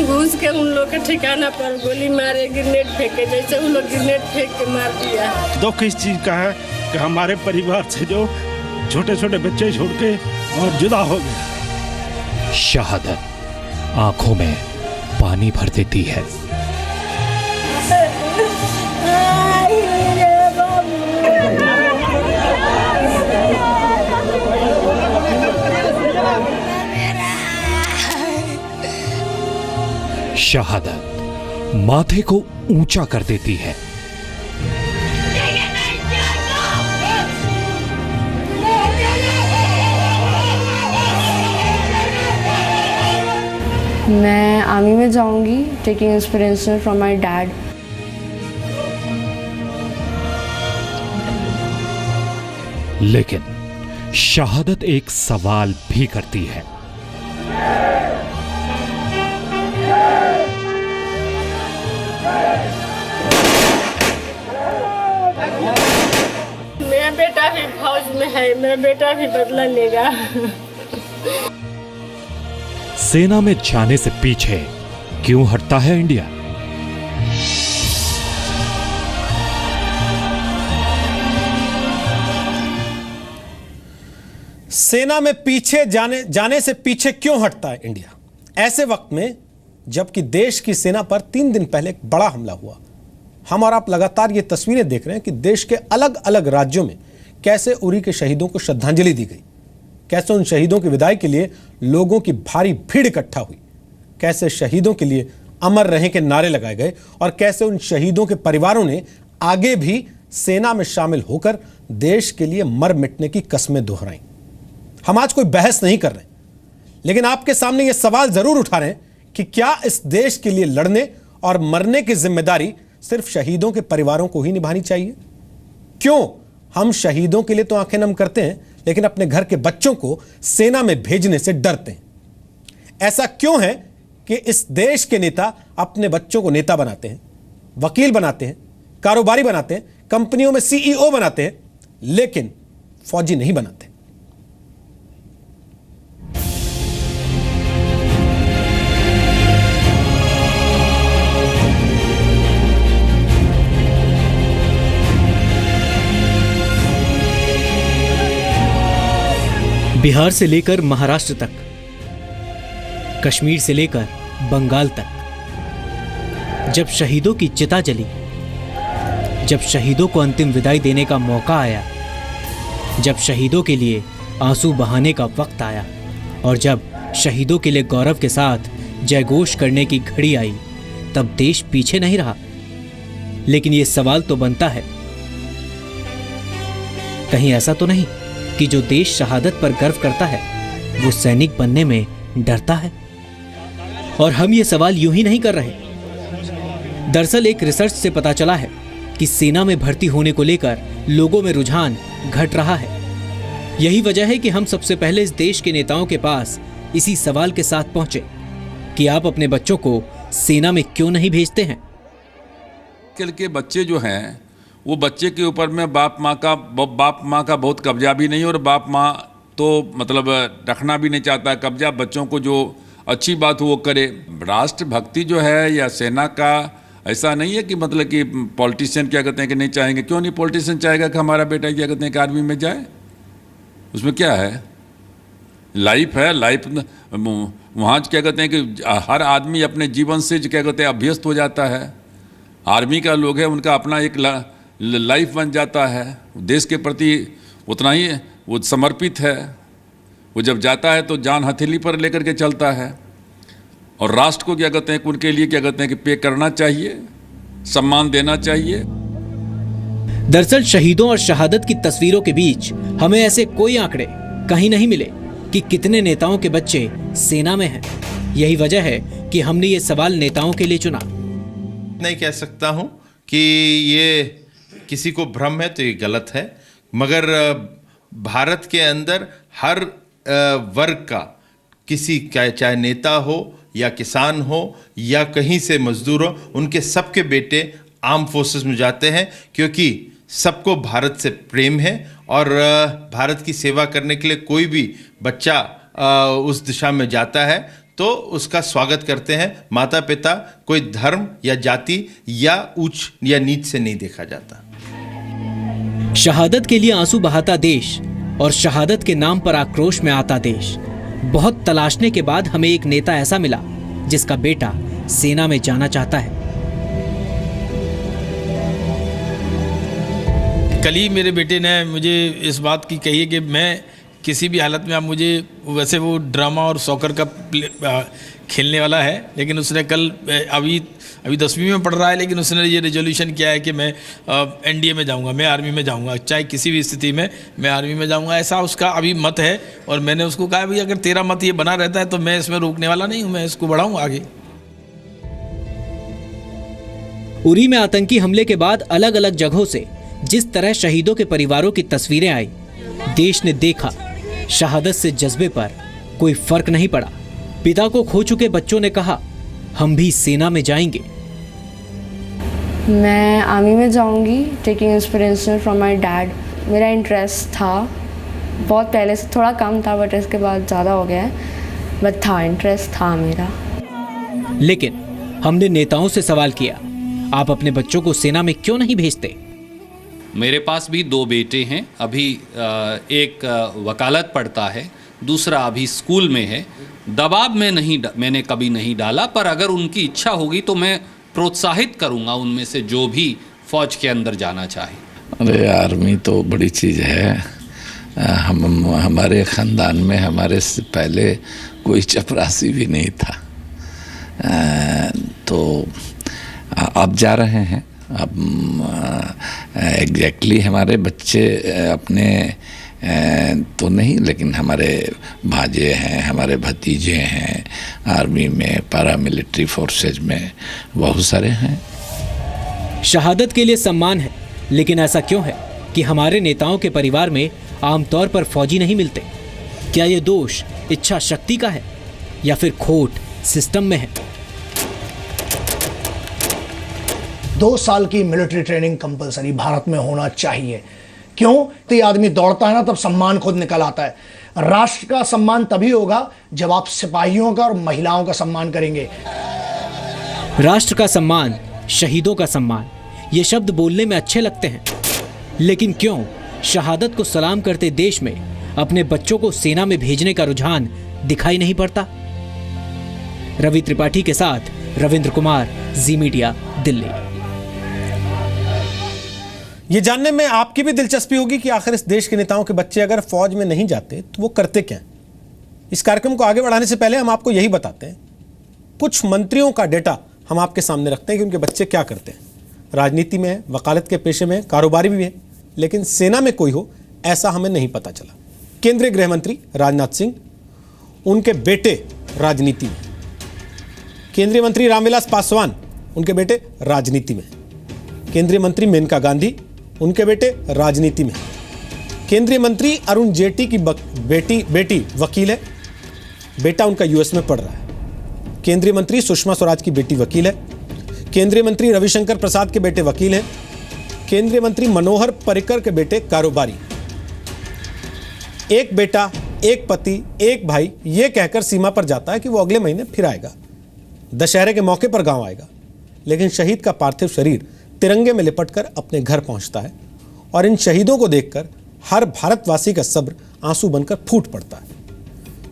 घुस के उन लोग के ठिकाना पर गोली मारे, ग्रेनेड फेंके, जैसे उन लोग ग्रेनेड फेंक के मार दिया। दुख इस चीज का है कि हमारे परिवार से जो छोटे छोटे बच्चे छोड़ के और जुदा हो गया। शहादत आंखों में पानी भर देती है। शहादत माथे को ऊंचा कर देती है। मैं आर्मी में जाऊंगी, taking inspiration from my dad. लेकिन शहादत एक सवाल भी करती है। मेरा बेटा भी फौज में है, मेरा बेटा भी बदला लेगा। सेना में जाने से पीछे क्यों हटता है इंडिया? सेना में पीछे जाने से पीछे क्यों हटता है इंडिया? ऐसे वक्त में जबकि देश की सेना पर 3 दिन पहले एक बड़ा हमला हुआ, हम और आप लगातार ये तस्वीरें देख रहे हैं कि देश के अलग अलग राज्यों में कैसे उरी के शहीदों को श्रद्धांजलि दी गई, कैसे उन शहीदों की विदाई के लिए लोगों की भारी भीड़ इकट्ठा हुई, कैसे शहीदों के लिए अमर रहें के नारे लगाए गए और कैसे उन शहीदों के परिवारों ने आगे भी सेना में शामिल होकर देश के लिए मर मिटने की कस्में दोहराई। हम आज कोई बहस नहीं कर रहे, लेकिन आपके सामने यह सवाल जरूर उठा रहे हैं कि क्या इस देश के लिए लड़ने और मरने की जिम्मेदारी सिर्फ शहीदों के परिवारों को ही निभानी चाहिए? क्यों हम शहीदों के लिए तो आंखें नम करते हैं, लेकिन अपने घर के बच्चों को सेना में भेजने से डरते हैं? ऐसा क्यों है कि इस देश के नेता अपने बच्चों को नेता बनाते हैं, वकील बनाते हैं, कारोबारी बनाते हैं, कंपनियों में सीईओ बनाते हैं, लेकिन फौजी नहीं बनाते? बिहार से लेकर महाराष्ट्र तक, कश्मीर से लेकर बंगाल तक, जब शहीदों की चिता जली, जब शहीदों को अंतिम विदाई देने का मौका आया, जब शहीदों के लिए आंसू बहाने का वक्त आया और जब शहीदों के लिए गौरव के साथ जयघोष करने की घड़ी आई, तब देश पीछे नहीं रहा। लेकिन ये सवाल तो बनता है, कहीं ऐसा तो नहीं कि जो देश शहादत पर गर्व करता है वो सैनिक बनने में डरता है? और हम ये सवाल यूं ही नहीं कर रहे। दरअसल एक रिसर्च से पता चला है कि सेना में भर्ती होने को लेकर लोगों में रुझान घट रहा है। यही वजह है कि हम सबसे पहले इस देश के नेताओं के पास इसी सवाल के साथ पहुंचे कि आप अपने बच्चों को सेना में क्यों नहीं भेजते हैं। आजकल के बच्चे जो हैं वो बच्चे के ऊपर में बाप माँ का बहुत कब्जा भी नहीं, और बाप माँ तो मतलब रखना भी नहीं चाहता कब्जा। बच्चों को जो अच्छी बात वो करे। राष्ट्रभक्ति जो है या सेना का ऐसा नहीं है कि मतलब कि पॉलिटिशियन क्या कहते हैं कि नहीं चाहेंगे। क्यों नहीं पॉलिटिशियन चाहेगा कि हमारा बेटा क्या कहते हैं कि आर्मी में जाए? उसमें क्या है? लाइफ है, लाइफ वहाँ क्या कहते हैं कि हर आदमी अपने जीवन से जो क्या कहते हैं अभ्यस्त हो जाता है। आर्मी का लोग है, उनका अपना एक लाइफ बन जाता है, देश के प्रति उतना ही वो समर्पित है। वो जब जाता है तो जान हथेली पर लेकर के चलता है। और राष्ट्र को क्या कहते हैं, उनके लिए क्या कहते हैं कि पे करना चाहिए, सम्मान देना चाहिए। दरअसल शहीदों और शहादत की तस्वीरों के बीच हमें ऐसे कोई आंकड़े कहीं नहीं मिले कि कितने नेताओं के बच्चे सेना में हैं। यही वजह है कि हमने ये सवाल नेताओं के लिए चुना। नहीं कह सकता हूं कि ये किसी को भ्रम है तो ये गलत है, मगर भारत के अंदर हर वर्ग का किसी का, चाहे नेता हो या किसान हो या कहीं से मजदूर हो, उनके सबके बेटे आर्म फोर्सेस में जाते हैं, क्योंकि सबको भारत से प्रेम है और भारत की सेवा करने के लिए कोई भी बच्चा उस दिशा में जाता है तो उसका स्वागत करते हैं। माता पिता कोई धर्म या जाति या ऊंच या नीच से नहीं देखा जाता। शहादत के लिए आंसू बहाता देश और शहादत के नाम पर आक्रोश में आता देश। बहुत तलाशने के बाद हमें एक नेता ऐसा मिला जिसका बेटा सेना में जाना चाहता है। कल ही मेरे बेटे ने मुझे इस बात की कही है कि मैं किसी भी हालत में, आप मुझे, वैसे वो ड्रामा और सॉकर का खेलने वाला है, लेकिन उसने कल अभी 10वीं में पढ़ रहा है, लेकिन उसने ये रेजोल्यूशन किया है कि मैं एनडीए में जाऊंगा, मैं आर्मी में जाऊंगा, चाहे किसी भी स्थिति में मैं आर्मी में जाऊंगा, ऐसा उसका अभी मत है। और मैंने उसको कहा भाई अगर तेरा मत ये बना रहता है तो मैं इसमें रोकने वाला नहीं हूँ, मैं इसको बढ़ाऊंगा आगे। उरी में आतंकी हमले के बाद अलग अलग जगहों से जिस तरह शहीदों के परिवारों की तस्वीरें आई, देश ने देखा शहादत से जज्बे पर कोई फर्क नहीं पड़ा। पिता को खो चुके बच्चों ने कहा हम भी सेना में जाएंगे। मैं आर्मी में जाऊंगी taking inspiration from my dad. मेरा इंटरेस्ट था, बहुत पहले से थोड़ा कम था बट इसके बाद ज़्यादा हो गया है, बट था, इंटरेस्ट था मेरा। लेकिन हमने नेताओं से सवाल किया, आप अपने बच्चों को सेना में क्यों नहीं भेजते? मेरे पास भी 2 बेटे हैं। अभी एक वकालत पढ़ता है, दूसरा अभी स्कूल में है। दबाव में मैंने कभी नहीं डाला, पर अगर उनकी इच्छा होगी तो मैं प्रोत्साहित करूंगा उनमें से जो भी फौज के अंदर जाना चाहे। अरे आर्मी तो बड़ी चीज़ है। हमारे ख़ानदान में हमारे से पहले कोई चपरासी भी नहीं था, तो अब जा रहे हैं। अब एग्जैक्टली हमारे बच्चे अपने तो नहीं, लेकिन हमारे भांजे हैं, हमारे भतीजे हैं आर्मी में, पैरामिलिट्री फोर्सेज में, बहुत सारे हैं। शहादत के लिए सम्मान है, लेकिन ऐसा क्यों है कि हमारे नेताओं के परिवार में आमतौर पर फौजी नहीं मिलते? क्या ये दोष इच्छा शक्ति का है या फिर खोट सिस्टम में है? 2 साल की मिलिट्री ट्रेनिंग कंपलसरी भारत में होना चाहिए। क्यों? तो ये आदमी दौड़ता है ना, तब सम्मान खुद निकल आता है। राष्ट्र का सम्मान तभी होगा जब आप सिपाहियों का और महिलाओं का सम्मान करेंगे। राष्ट्र का सम्मान, शहीदों का सम्मान, ये शब्द बोलने में अच्छे लगते हैं, लेकिन क्यों शहादत को सलाम करते देश में अपने बच्चों को सेना में भेजने का रुझान दिखाई नहीं पड़ता? रवि त्रिपाठी के साथ रविंद्र कुमार, जी मीडिया, दिल्ली। ये जानने में आपकी भी दिलचस्पी होगी कि आखिर इस देश के नेताओं के बच्चे अगर फौज में नहीं जाते तो वो करते क्या? इस कार्यक्रम को आगे बढ़ाने से पहले हम आपको यही बताते हैं, कुछ मंत्रियों का डेटा हम आपके सामने रखते हैं कि उनके बच्चे क्या करते हैं। राजनीति में है, वकालत के पेशे में है, कारोबारी भी है, लेकिन सेना में कोई हो ऐसा हमें नहीं पता चला। केंद्रीय गृह मंत्री राजनाथ सिंह, उनके बेटे राजनीति में। केंद्रीय मंत्री रामविलास पासवान, उनके बेटे राजनीति में। केंद्रीय मंत्री मेनका गांधी, उनके बेटे राजनीति में। केंद्रीय मंत्री अरुण जेटली की बेटी वकील है, बेटा उनका यूएस में पढ़ रहा है। केंद्रीय मंत्री सुषमा स्वराज की बेटी वकील है। केंद्रीय मंत्री रविशंकर प्रसाद के बेटे वकील हैं। केंद्रीय मंत्री मनोहर पर्रिकर के बेटे कारोबारी। एक बेटा एक पति, एक भाई ये कहकर सीमा पर जाता है कि वो अगले महीने फिर आएगा, दशहरे के मौके पर गांव आएगा। लेकिन शहीद का पार्थिव शरीर तिरंगे में लिपटकर अपने घर पहुंचता है और इन शहीदों को देखकर हर भारतवासी का सब्र आंसू बनकर फूट पड़ता है।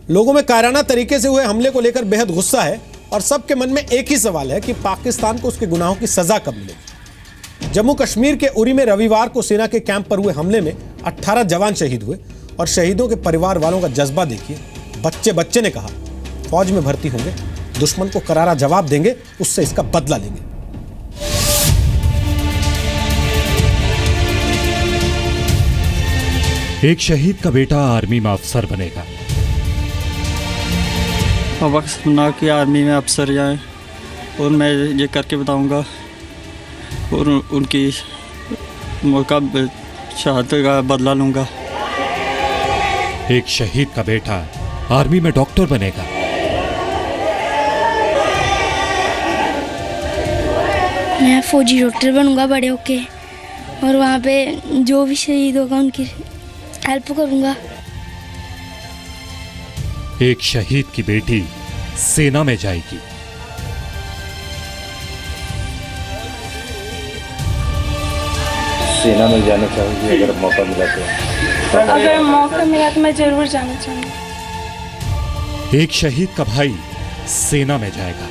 लोगों में कायराना तरीके से हुए हमले को लेकर बेहद गुस्सा है और सबके मन में एक ही सवाल है कि पाकिस्तान को उसके गुनाहों की सजा कब मिलेगी। जम्मू कश्मीर के उरी में रविवार को सेना के कैंप पर हुए हमले में 18 जवान शहीद हुए और शहीदों के परिवार वालों का जज्बा देखिए। बच्चे ने कहा फौज में भर्ती होंगे, दुश्मन को करारा जवाब देंगे, उससे इसका बदला लेंगे। एक शहीद का बेटा आर्मी में अफसर बनेगा। पापा का सपना कि आर्मी में अफसर जाए और मैं ये करके बताऊंगा और उनकी मौका शहादत का बदला लूंगा। एक शहीद का बेटा आर्मी में डॉक्टर बनेगा। मैं फौजी डॉक्टर बनूंगा बड़े होके और वहाँ पे जो भी शहीद होगा उनकी हेल्प करूंगा। एक शहीद की बेटी सेना में जाएगी। सेना में जाना चाहूंगी अगर मौका मिला तो। अगर मौका मिला तो मैं जरूर जाना चाहूंगी। एक शहीद का भाई सेना में जाएगा।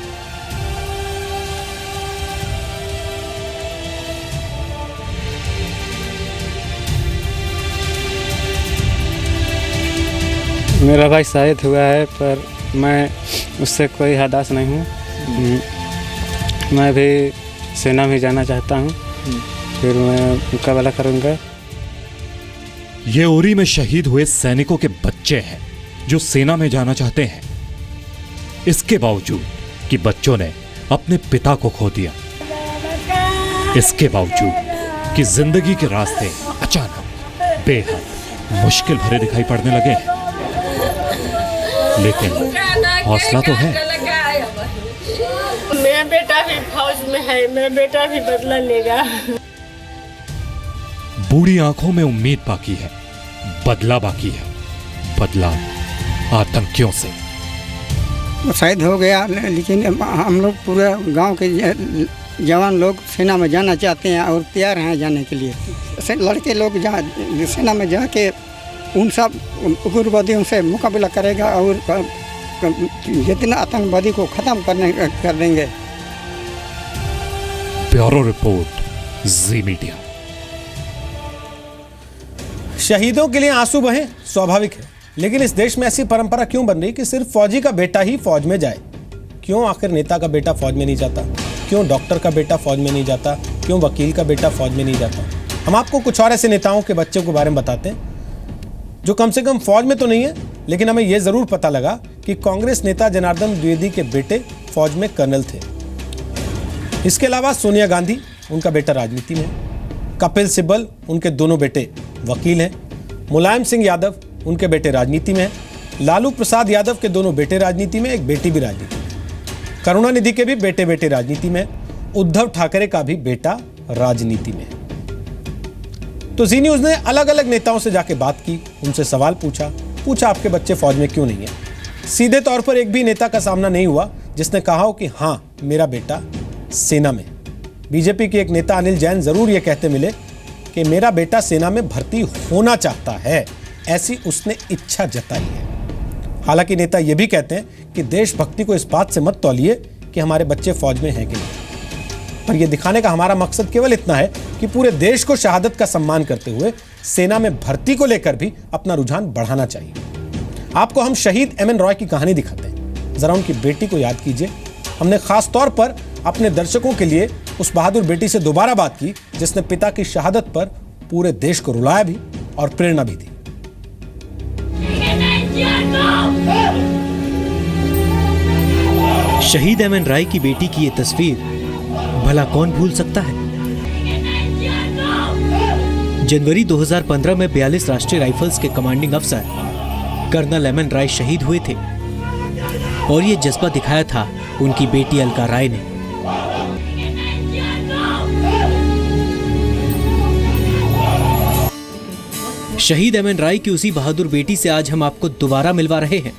मेरा भाई शहीद हुआ है पर मैं उससे कोई हदास नहीं हूँ। मैं भी सेना में जाना चाहता हूँ, फिर मैं मुकाबला करूँगा। ये उरी में शहीद हुए सैनिकों के बच्चे हैं जो सेना में जाना चाहते हैं। इसके बावजूद कि बच्चों ने अपने पिता को खो दिया, इसके बावजूद कि जिंदगी के रास्ते अचानक बेहद मुश्किल भरे दिखाई पड़ने लगे हैं, लेकिन हौसला तो है। मेरा बेटा भी फौज में है, मेरा बेटा भी बदला लेगा। बूढ़ी आंखों में उम्मीद बाकी है, बदला बाकी है, बदला आतंकियों से। शहीद हो गया, लेकिन हम लोग पूरे गांव के जवान लोग सेना में जाना चाहते हैं और तैयार हैं जाने के लिए। लड़के लोग सेना में जाके उन सब उग्रवादियों से मुकाबला करेगा और जितना आतंकवादी को खत्म कर देंगे। ब्यूरो रिपोर्ट, जी मीडिया। शहीदों के लिए आंसू बहें स्वाभाविक है, लेकिन इस देश में ऐसी परंपरा क्यों बन रही कि सिर्फ फौजी का बेटा ही फौज में जाए? क्यों आखिर नेता का बेटा फौज में नहीं जाता? क्यों डॉक्टर का बेटा फौज में नहीं जाता? क्यों वकील का बेटा फौज में नहीं जाता? हम आपको कुछ और ऐसे नेताओं के बच्चों के बारे में बताते हैं जो कम से कम फौज में तो नहीं है, लेकिन हमें यह जरूर पता लगा कि कांग्रेस नेता जनार्दन द्विवेदी के बेटे फौज में कर्नल थे। इसके अलावा सोनिया गांधी, उनका बेटा राजनीति में है। कपिल सिब्बल, उनके दोनों बेटे वकील हैं। मुलायम सिंह यादव, उनके बेटे राजनीति में हैं। लालू प्रसाद यादव के दोनों बेटे राजनीति में, एक बेटी भी राजनीति में। करुणानिधि के भी बेटे राजनीति में। उद्धव ठाकरे का भी बेटा राजनीति में है। तो जी न्यूज ने अलग अलग नेताओं से जाके बात की, उनसे सवाल पूछा आपके बच्चे फौज में क्यों नहीं है। सीधे तौर पर एक भी नेता का सामना नहीं हुआ जिसने कहा हो कि हाँ मेरा बेटा सेना में। बीजेपी के एक नेता अनिल जैन जरूर ये कहते मिले कि मेरा बेटा सेना में भर्ती होना चाहता है, ऐसी उसने इच्छा जताई है। हालांकि नेता ये भी कहते हैं कि देशभक्ति को इस बात से मत तौलिए कि हमारे बच्चे फौज में हैं कि नहीं, पर यह दिखाने का हमारा मकसद केवल इतना है कि पूरे देश को शहादत का सम्मान करते हुए सेना में भर्ती को लेकर भी अपना रुझान बढ़ाना चाहिए। आपको हम शहीद एमएन रॉय की कहानी दिखाते हैं, जरा उनकी बेटी को याद कीजिए। हमने खास तौर पर अपने दर्शकों के लिए उस बहादुर बेटी से दोबारा बात की जिसने पिता की शहादत पर पूरे देश को रुलाया भी और प्रेरणा भी दी। शहीद एमएन रॉय की बेटी की ये तस्वीर भला कौन भूल सकता है। जनवरी 2015 में 42 राष्ट्रीय राइफल्स के कमांडिंग अफसर कर्नल एमएन रॉय शहीद हुए थे और ये जज्बा दिखाया था उनकी बेटी अलका राय ने। शहीद एमएन राय की उसी बहादुर बेटी से आज हम आपको दोबारा मिलवा रहे हैं।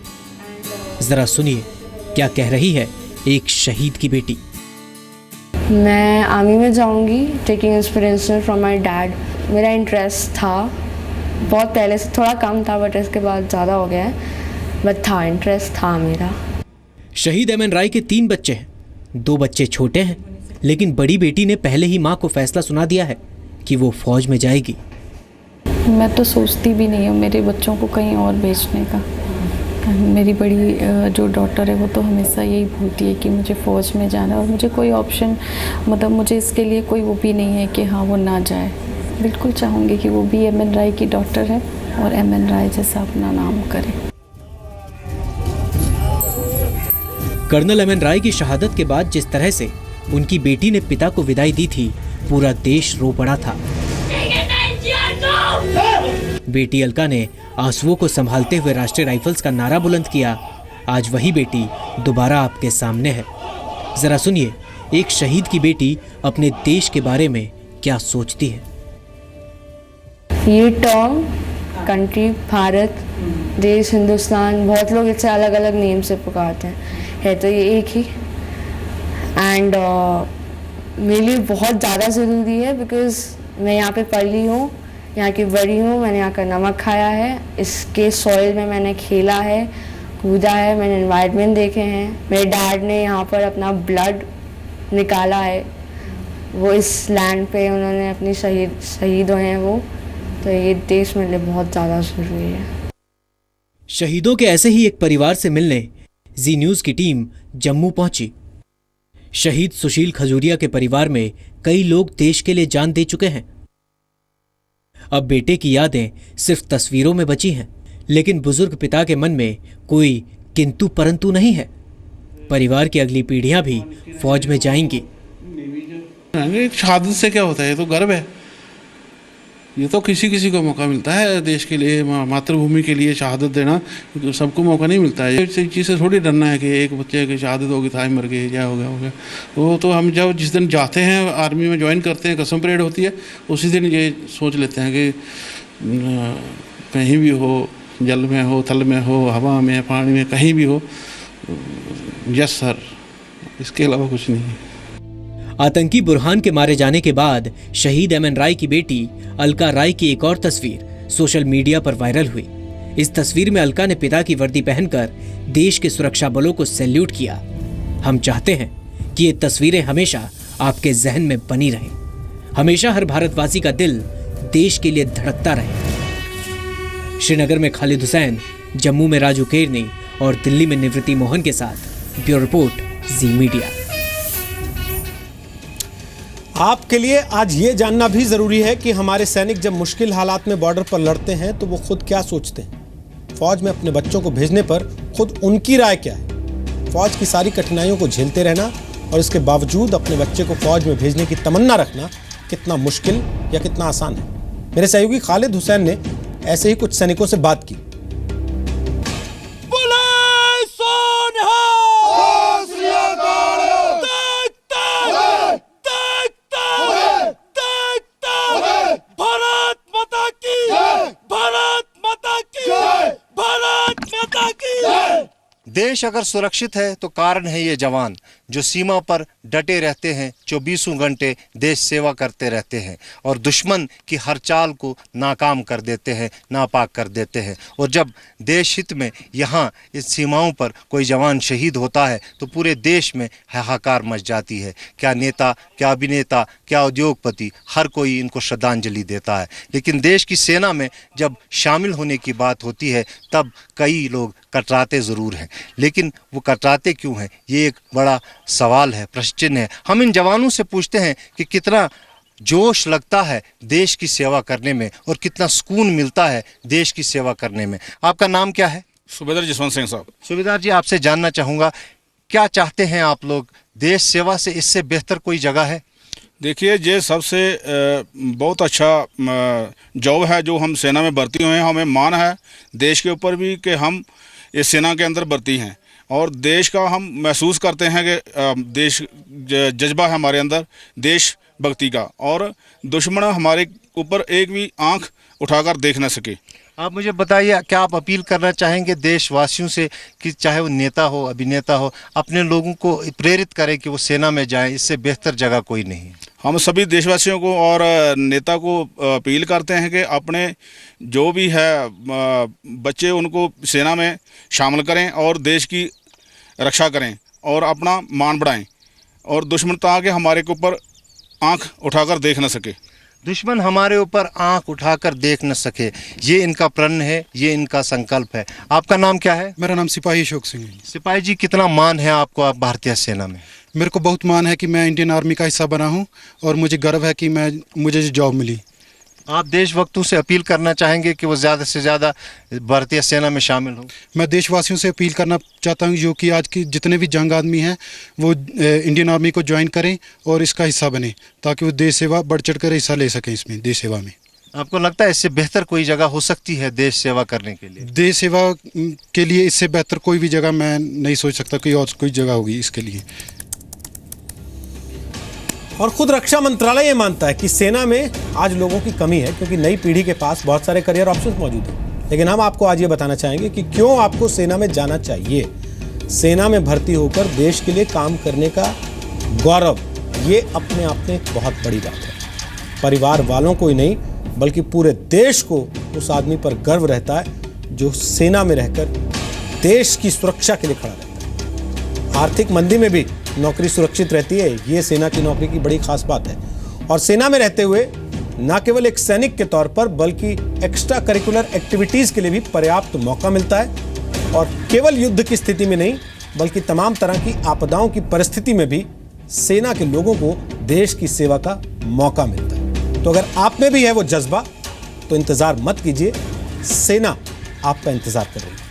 जरा सुनिए क्या कह रही है एक शहीद की बेटी। मैं आर्मी में जाऊंगी taking inspiration from my dad. मेरा इंटरेस्ट था बहुत पहले से, थोड़ा कम था बट इसके बाद ज़्यादा हो गया है, बट था इंटरेस्ट था मेरा। शहीद एमएन राय के 3 बच्चे हैं। 2 बच्चे छोटे हैं, लेकिन बड़ी बेटी ने पहले ही मां को फैसला सुना दिया है कि वो फौज में जाएगी। मैं तो सोचती भी नहीं हूँ मेरे बच्चों को कहीं और भेजने का। मेरी बड़ी जो डॉटर है वो तो हमेशा यही बोलती है कि मुझे फ़ौज में जाना है, और मुझे कोई ऑप्शन मतलब मुझे इसके लिए कोई वो भी नहीं है कि हाँ वो ना जाए। बिल्कुल चाहूँगी कि वो भी एमएन राय की डॉटर है और एमएन राय जैसा अपना नाम करे। कर्नल एमएन राय की शहादत के बाद जिस तरह से उनकी बेटी ने पिता को विदाई दी थी, पूरा देश रो पड़ा था। बेटी अलका ने आंसुओं को संभालते हुए राष्ट्रीय राइफल्स का नारा बुलंद किया। आज वही बेटी दोबारा आपके सामने है। जरा सुनिए एक शहीद की बेटी अपने देश के बारे में क्या सोचती है। ये टर्म कंट्री, भारत, देश, हिंदुस्तान, बहुत लोग इसे अलग अलग नेम से पुकारते हैं, है तो ये एक ही। एंड मेरे लिए बहुत ज़्यादा ज़रूरी है बिकॉज़ मैं यहाँ पे पली हूँ, यहाँ की बड़ी हूँ, मैंने यहाँ का नमक खाया है, इसके सॉइल में मैंने खेला है, कूदा है, मैंने एनवायरनमेंट देखे हैं। मेरे डैड ने यहाँ पर अपना ब्लड निकाला है, वो इस लैंड पे उन्होंने अपनी शहीद हुए हैं वो, तो ये देश मेरे लिए बहुत ज़्यादा ज़रूरी है। शहीदों के ऐसे ही एक परिवार से मिलने जी न्यूज़ की टीम जम्मू पहुंची। शहीद सुशील खजूरिया के परिवार में कई लोग देश के लिए जान दे चुके हैं। अब बेटे की यादें सिर्फ तस्वीरों में बची हैं, लेकिन बुजुर्ग पिता के मन में कोई किंतु परंतु नहीं है। परिवार की अगली पीढ़ियां भी फौज में जाएंगी। शहादत से क्या होता है, ये तो गर्व है। ये तो किसी को मौका मिलता है देश के लिए, मातृभूमि के लिए शहादत देना, तो सबको मौका नहीं मिलता है। इस चीज़ से थोड़ी डरना है कि एक बच्चे की शहादत होगी, था मर गई, क्या हो गया। वो तो हम जब जिस दिन जाते हैं आर्मी में ज्वाइन करते हैं, कसम परेड होती है, उसी दिन ये सोच लेते हैं कि कहीं भी हो, जल में हो, थल में हो, हवा में, पानी में, कहीं भी हो, यस सर, इसके अलावा कुछ नहीं है। आतंकी बुरहान के मारे जाने के बाद शहीद एमएन राय की बेटी अलका राय की एक और तस्वीर सोशल मीडिया पर वायरल हुई। इस तस्वीर में अलका ने पिता की वर्दी पहनकर देश के सुरक्षा बलों को सैल्यूट किया। हम चाहते हैं कि ये तस्वीरें हमेशा आपके जहन में बनी रहें, हमेशा हर भारतवासी का दिल देश के लिए धड़कता रहे। श्रीनगर में खालिद हुसैन, जम्मू में राजू केरनी और दिल्ली में निवृत्ति मोहन के साथ ब्यूरो रिपोर्ट, जी मीडिया। आपके लिए आज ये जानना भी जरूरी है कि हमारे सैनिक जब मुश्किल हालात में बॉर्डर पर लड़ते हैं तो वो खुद क्या सोचते हैं। फौज में अपने बच्चों को भेजने पर खुद उनकी राय क्या है। फौज की सारी कठिनाइयों को झेलते रहना और इसके बावजूद अपने बच्चे को फौज में भेजने की तमन्ना रखना कितना मुश्किल या कितना आसान है। मेरे सहयोगी खालिद हुसैन ने ऐसे ही कुछ सैनिकों से बात की। देश अगर सुरक्षित है तो कारण है ये जवान जो सीमा पर डटे रहते हैं, 24 घंटे देश सेवा करते रहते हैं और दुश्मन की हर चाल को नाकाम कर देते हैं, नापाक कर देते हैं। और जब देश हित में यहाँ इस सीमाओं पर कोई जवान शहीद होता है तो पूरे देश में हाहाकार मच जाती है। क्या नेता, क्या अभिनेता, क्या उद्योगपति, हर कोई इनको श्रद्धांजलि देता है। लेकिन देश की सेना में जब शामिल होने की बात होती है तब कई लोग कतराते ज़रूर हैं। लेकिन वो कतराते क्यों हैं, ये एक बड़ा सवाल है, प्रश्न है। हम इन जवानों से पूछते हैं कि कितना जोश लगता है देश की सेवा करने में और कितना सुकून मिलता है देश की सेवा करने में। आपका नाम क्या है? सूबेदार जसवंत सिंह साहब। सूबेदार जी, आपसे जानना चाहूँगा, क्या चाहते हैं आप लोग? देश सेवा से इससे बेहतर कोई जगह है? देखिए, ये सबसे बहुत अच्छा जॉब है जो हम सेना में भर्ती हुए हैं। हमें मान है देश के ऊपर भी कि हम इस सेना के अंदर भर्ती हैं और देश का हम महसूस करते हैं कि देश जज्बा है हमारे अंदर। देश भक्ति का, और दुश्मन हमारे ऊपर एक भी आंख उठाकर देख न सके। आप मुझे बताइए, क्या आप अपील करना चाहेंगे देशवासियों से कि चाहे वो नेता हो, अभिनेता हो, अपने लोगों को प्रेरित करें कि वो सेना में जाएं, इससे बेहतर जगह कोई नहीं? हम सभी देशवासियों को और नेता को अपील करते हैं कि अपने जो भी है बच्चे उनको सेना में शामिल करें और देश की रक्षा करें और अपना मान बढ़ाएं, और दुश्मन ताकि हमारे के ऊपर आंख उठाकर देख न सके। दुश्मन हमारे ऊपर आंख उठाकर देख न सके, ये इनका प्रण है, ये इनका संकल्प है। आपका नाम क्या है? मेरा नाम सिपाही अशोक सिंह है। सिपाही जी, कितना मान है आपको आप भारतीय सेना में? मेरे को बहुत मान है कि मैं इंडियन आर्मी का हिस्सा बना हूं, और मुझे गर्व है कि मुझे जॉब मिली। आप देशभक्तों से अपील करना चाहेंगे कि वो ज़्यादा से ज़्यादा भारतीय सेना में शामिल हो? मैं देशवासियों से अपील करना चाहता हूं जो कि आज की जितने भी जंग आदमी हैं वो इंडियन आर्मी को ज्वाइन करें और इसका हिस्सा बने, ताकि वो देश सेवा बढ़ चढ़ कर हिस्सा ले सकें इसमें, देश सेवा में। आपको लगता है इससे बेहतर कोई जगह हो सकती है देश सेवा करने के लिए? देश सेवा के लिए इससे बेहतर कोई भी जगह मैं नहीं सोच सकता कोई और कोई जगह होगी इसके लिए। और खुद रक्षा मंत्रालय ये मानता है कि सेना में आज लोगों की कमी है, क्योंकि नई पीढ़ी के पास बहुत सारे करियर ऑप्शंस मौजूद हैं। लेकिन हम आपको आज ये बताना चाहेंगे कि क्यों आपको सेना में जाना चाहिए। सेना में भर्ती होकर देश के लिए काम करने का गौरव, ये अपने आप में एक बहुत बड़ी बात है। परिवार वालों को ही नहीं बल्कि पूरे देश को उस आदमी पर गर्व रहता है जो सेना में रहकर देश की सुरक्षा के लिए खड़ा रहता है। आर्थिक मंदी में भी नौकरी सुरक्षित रहती है, ये सेना की नौकरी की बड़ी खास बात है। और सेना में रहते हुए न केवल एक सैनिक के तौर पर बल्कि एक्स्ट्रा करिकुलर एक्टिविटीज के लिए भी पर्याप्त मौका मिलता है, और केवल युद्ध की स्थिति में नहीं बल्कि तमाम तरह की आपदाओं की परिस्थिति में भी सेना के लोगों को देश की सेवा का मौका मिलता है। तो अगर आप में भी है वो जज्बा तो इंतजार मत कीजिए, सेना आपका इंतजार कर रही है।